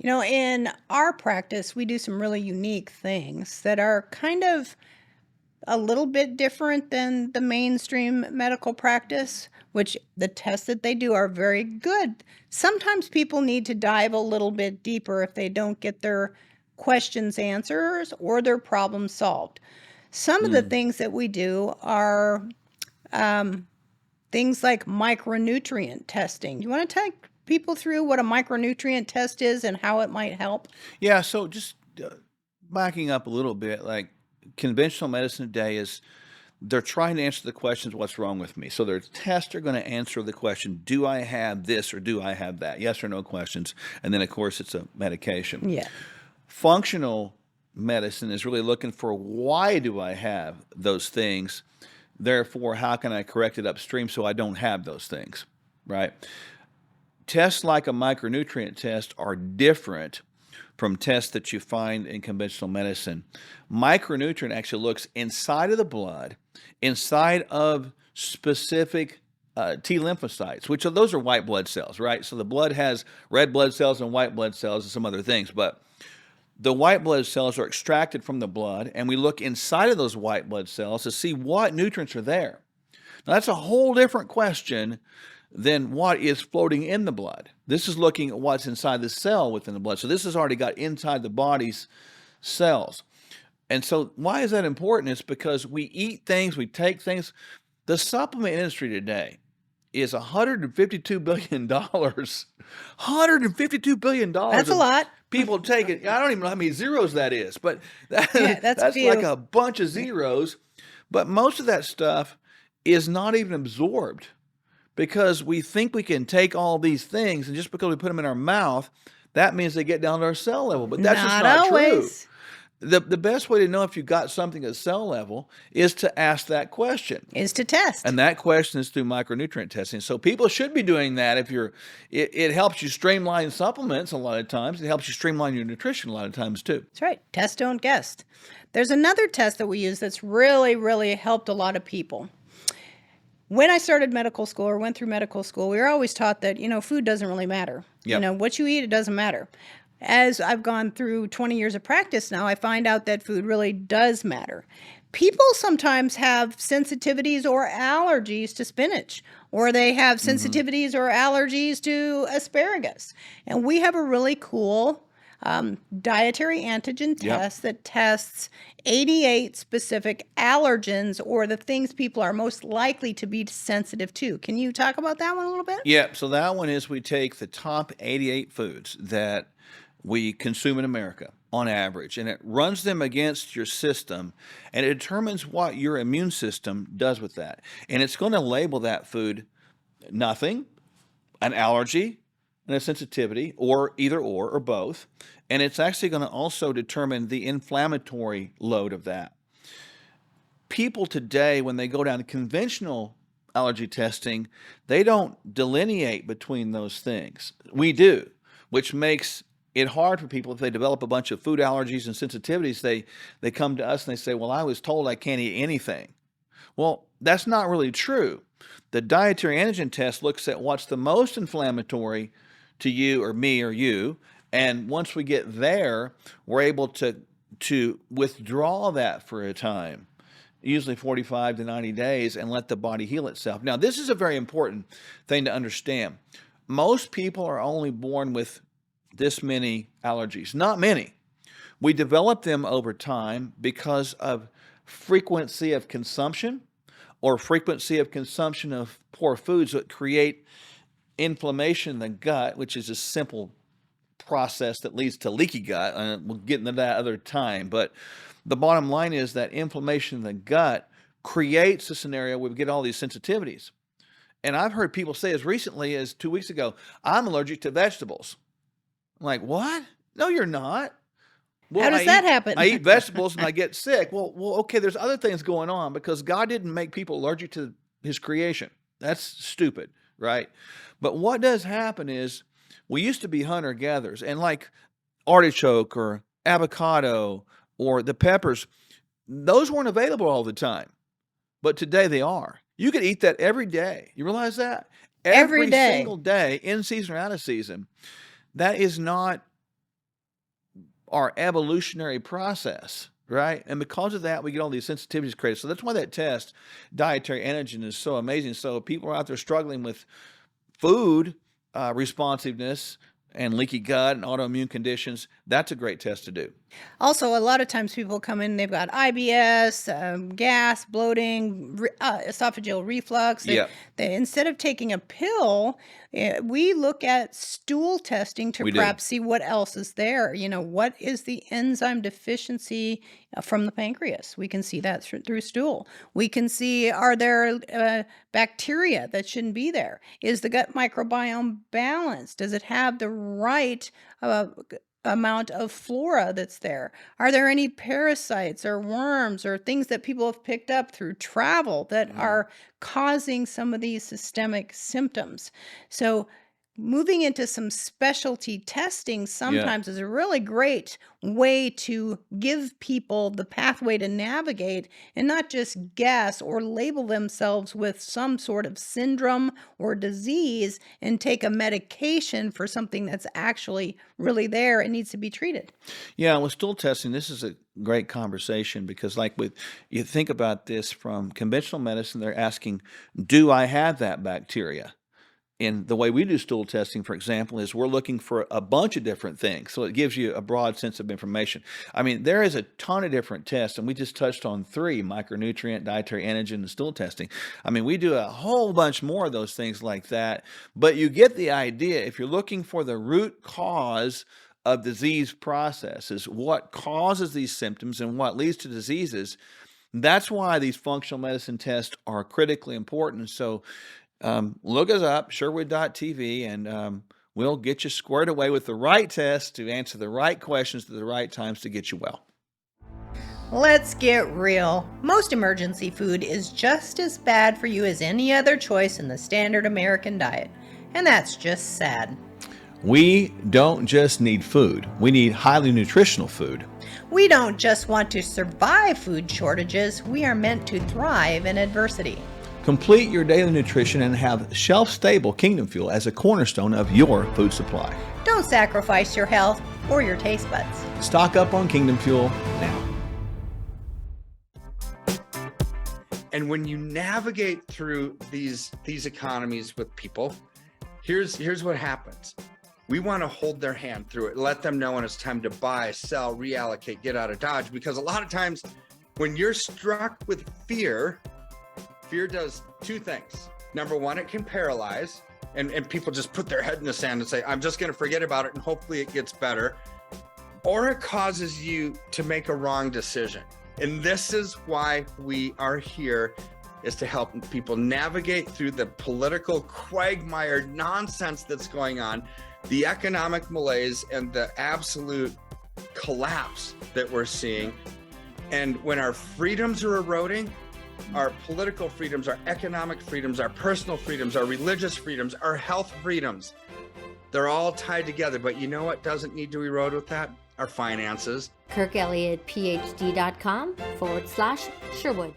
In our practice, we do some really unique things that are kind of a little bit different than the mainstream medical practice, which the tests that they do are very good. Sometimes people need to dive a little bit deeper if they don't get their questions answers or their problems solved. Some of the Mm. things that we do are um, things like micronutrient testing. You want to take people through what a micronutrient test is and how it might help? Yeah, so just backing up a little bit, like conventional medicine today is they're trying to answer the questions, what's wrong with me? So their tests are going to answer the question, do I have this or do I have that? Yes or no questions. And then, of course, it's a medication. Yeah. Functional medicine is really looking for why do I have those things? Therefore, how can I correct it upstream so I don't have those things, right? Tests like a micronutrient test are different from tests that you find in conventional medicine. Micronutrient actually looks inside of the blood, inside of specific T lymphocytes, which are those are white blood cells, right? So the blood has red blood cells and white blood cells and some other things, but the white blood cells are extracted from the blood, and we look inside of those white blood cells to see what nutrients are there. Now, that's a whole different question than what is floating in the blood. This is looking at what's inside the cell within the blood. So this has already got inside the body's cells. And so why is that important? It's because we eat things, we take things. The supplement industry today is $152 billion. $152 billion That's a of lot. people taking. I don't even know how many zeros that is, but Yeah, that's a that's like few. a bunch of zeros. But most of that stuff is not even absorbed because we think we can take all these things and just because we put them in our mouth, that means they get down to our cell level. But that's just Not not true. always. The best way to know if you got something at cell level is to ask that question. Is to test. And that question is through micronutrient testing. So people should be doing that if it helps you streamline supplements a lot of times. It helps you streamline your nutrition a lot of times too. That's right. Test, don't guess. There's another test that we use that's really, really helped a lot of people. When I started medical school or went through medical school, we were always taught that, food doesn't really matter. Yep. What you eat, it doesn't matter. As I've gone through 20 years of practice now, I find out that food really does matter. People sometimes have sensitivities or allergies to spinach, or they have Mm-hmm. sensitivities or allergies to asparagus. And we have a really cool dietary antigen Yep. test that tests 88 specific allergens or the things people are most likely to be sensitive to. Can you talk about that one a little bit? Yep. So that one is we take the top 88 foods that we consume in America on average, and it runs them against your system, and it determines what your immune system does with that. And it's going to label that food nothing, an allergy, and a sensitivity, or either or both. And it's actually going to also determine the inflammatory load of that. People today, when they go down to conventional allergy testing, they don't delineate between those things. We do, which makes it hard for people if they develop a bunch of food allergies and sensitivities. They come to us and they say, well, I was told I can't eat anything. Well, that's not really true. The dietary antigen test looks at what's the most inflammatory to you or me or you. And once we get there, we're able to withdraw that for a time, usually 45 to 90 days, and let the body heal itself. Now, this is a very important thing to understand. Most people are only born with this many allergies, not many. We develop them over time because of frequency of consumption or frequency of consumption of poor foods that create inflammation in the gut, which is a simple process that leads to leaky gut. And we'll get into that other time. But the bottom line is that inflammation in the gut creates a scenario where we get all these sensitivities. And I've heard people say as recently as 2 weeks ago, I'm allergic to vegetables. I'm like, what? No, you're not. How Well, does that happen? I eat vegetables and I get sick. Well, okay, there's other things going on because God didn't make people allergic to his creation. That's stupid, right? But what does happen is we used to be hunter-gatherers, and like artichoke or avocado or the peppers, those weren't available all the time. But today they are. You could eat that every day. You realize that? Every Every day. single day, in season or out of season. That is not our evolutionary process, right? And because of that, we get all these sensitivities created. So that's why that test, dietary antigen, is so amazing. So if people are out there struggling with food responsiveness and leaky gut and autoimmune conditions, that's a great test to do. Also, a lot of times people come in, they've got IBS, gas, bloating, esophageal reflux. Yeah, They instead of taking a pill, we look at stool testing to we do. perhaps see what else is there. What is the enzyme deficiency from the pancreas? We can see that through stool. We can see, are there bacteria that shouldn't be there? Is the gut microbiome balanced? Does it have the right amount of flora that's there? Are there any parasites or worms or things that people have picked up through travel that are causing some of these systemic symptoms? So, moving into some specialty testing Yeah. sometimes is a really great way to give people the pathway to navigate and not just guess or label themselves with some sort of syndrome or disease and take a medication for something that's actually really there and needs to be treated. Yeah, with stool testing, this is a great conversation because, like, with you think about this from conventional medicine, they're asking, do I have that bacteria? And the way we do stool testing, for example, is we're looking for a bunch of different things. So it gives you a broad sense of information. I mean, there is a ton of different tests, and we just touched on 3: micronutrient, dietary antigen, and stool testing. I mean, we do a whole bunch more of those things like that. But you get the idea. If you're looking for the root cause of disease processes, what causes these symptoms and what leads to diseases, that's why these functional medicine tests are critically important. So look us up, Sherwood.tv, and we'll get you squared away with the right test to answer the right questions at the right times to get you well. Let's get real. Most emergency food is just as bad for you as any other choice in the standard American diet. And that's just sad. We don't just need food, we need highly nutritional food. We don't just want to survive food shortages, we are meant to thrive in adversity. Complete your daily nutrition and have shelf-stable Kingdom Fuel as a cornerstone of your food supply. Don't sacrifice your health or your taste buds. Stock up on Kingdom Fuel now. And when you navigate through these economies with people, here's what happens. We want to hold their hand through it, let them know when it's time to buy, sell, reallocate, get out of Dodge. Because a lot of times when you're struck with fear does 2 things. Number 1, it can paralyze, and people just put their head in the sand and say, I'm just going to forget about it and hopefully it gets better. Or it causes you to make a wrong decision. And this is why we are here, is to help people navigate through the political quagmire nonsense that's going on, the economic malaise, and the absolute collapse that we're seeing. And when our freedoms are eroding, our political freedoms, our economic freedoms, our personal freedoms, our religious freedoms, our health freedoms, they're all tied together. But you know what doesn't need to erode with that? Our finances. KirkElliottPhD.com/Sherwood.